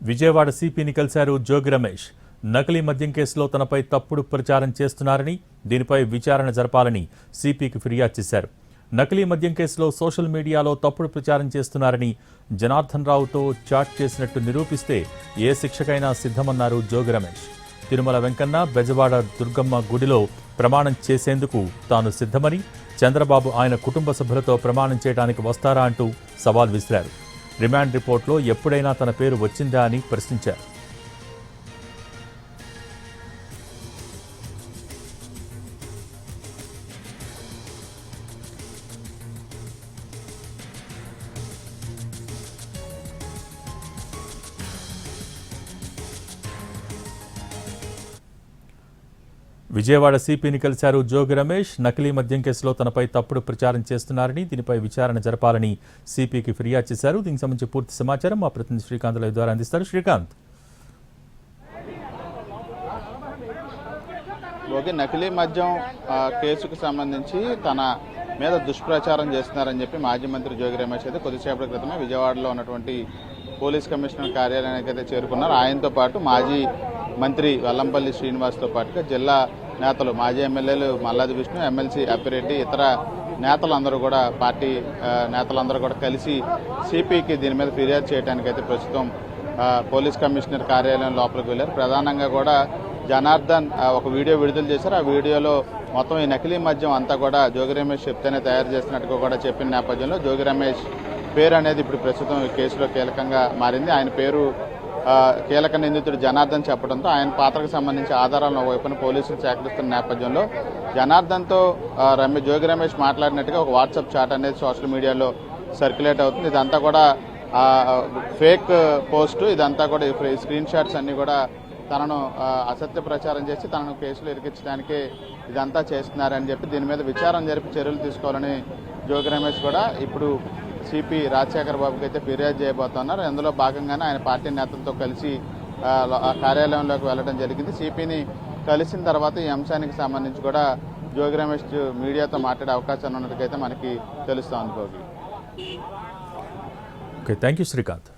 విజయవాడ సిపిని కలిశారు జోగి రమేష్. నకిలీ మద్యం కేసులో తనపై తప్పుడు ప్రచారం చేస్తున్నారని, దీనిపై విచారణ జరపాలని సిపికి ఫిర్యాదు చేశారు. నకిలీ మద్యం కేసులో సోషల్ మీడియాలో తప్పుడు ప్రచారం చేస్తున్నారని, జనార్దన్ రావుతో చాట్ చేసినట్టు నిరూపిస్తే ఏ శిక్షకైనా సిద్ధమన్నారు జోగి రమేష్. తిరుమల వెంకన్న, బెజవాడ దుర్గమ్మ గుడిలో ప్రమాణం చేసేందుకు తాను సిద్ధమని, చంద్రబాబు ఆయన కుటుంబ సభ్యులతో ప్రమాణం చేయడానికి వస్తారా అంటూ సవాల్ విసిరారు. రిమాండ్ రిపోర్ట్లో ఎప్పుడైనా తన పేరు వచ్చిందా అని ప్రశ్నించారు. విజయవాడ సిపిని కలిశారు జోగి రమేష్. నకిలీ మద్యం కేసులో తనపై తప్పుడు ప్రచారం చేస్తున్నారని, దీనిపై విచారణ జరపాలని సిపికి ఫిర్యాదు చేశారు. దీనికి సంబంధించి పూర్తి సమాచారం మా ప్రతినిధి శ్రీకాంత్ లైవ్ ద్వారా అందిస్తారు. శ్రీకాంత్, నకిలీ మద్యం కేసుకు సంబంధించి తన మీద దుష్ప్రచారం చేస్తున్నారని చెప్పి మాజీ మంత్రి జోగి రమేష్ అయితే కొద్దిసేపటి క్రితమే విజయవాడలో ఉన్నటువంటి పోలీస్ కమిషనర్ కార్యాలయానికి అయితే చేరుకున్నారు. ఆయనతో పాటు మాజీ మంత్రి వెల్లంపల్లి శ్రీనివాస్తో పాటుగా జిల్లా నేతలు, మాజీ ఎమ్మెల్యేలు మల్లాది విష్ణు, ఎమ్మెల్సీ అప్పిరెడ్డి, ఇతర నేతలందరూ కూడా, పార్టీ నేతలందరూ కూడా కలిసి సిపికి దీని మీద ఫిర్యాదు చేయడానికి అయితే ప్రస్తుతం పోలీస్ కమిషనర్ కార్యాలయం లోపలికి వెళ్లారు. ప్రధానంగా కూడా జనార్దన్ ఒక వీడియో విడుదల చేశారు. ఆ వీడియోలో మొత్తం ఈ నకిలీ మద్యం అంతా కూడా జోగి రమేష్ చెప్తేనే తయారు చేసినట్టుగా కూడా చెప్పిన నేపథ్యంలో జోగి రమేష్ పేరు అనేది ఇప్పుడు ప్రస్తుతం ఈ కేసులో కీలకంగా మారింది. ఆయన పేరు కీలక నిందితుడు జనార్దన్ చెప్పడంతో ఆయన పాత్రకు సంబంధించి ఆధారాలను వైపున పోలీసులు సేకరిస్తున్న నేపథ్యంలో జనార్దన్తో జోగి రమేష్ మాట్లాడినట్టుగా ఒక వాట్సాప్ చాట్ అనేది సోషల్ మీడియాలో సర్క్యులేట్ అవుతుంది. ఇదంతా కూడా ఫేక్ పోస్టు, ఇదంతా కూడా స్క్రీన్ షాట్స్ అన్నీ కూడా తనను అసత్య ప్రచారం చేసి తనను కేసులు ఇరికించడానికి ఇదంతా చేస్తున్నారని చెప్పి దీని మీద విచారణ జరిపి చర్యలు తీసుకోవాలని జోగి రమేష్ కూడా ఇప్పుడు సిపి రాజశేఖర్ బాబుకి అయితే ఫిర్యాదు చేయబోతున్నారు. అందులో భాగంగానే ఆయన పార్టీ నేతలతో కలిసి కార్యాలయంలోకి వెళ్లడం జరిగింది. సిపిని కలిసిన తర్వాత ఈ అంశానికి సంబంధించి కూడా జోగి రమేష్ మీడియాతో మాట్లాడే అవకాశం ఉన్నట్టుగా మనకి తెలుస్తోంది. Okay, thank you Srikanth.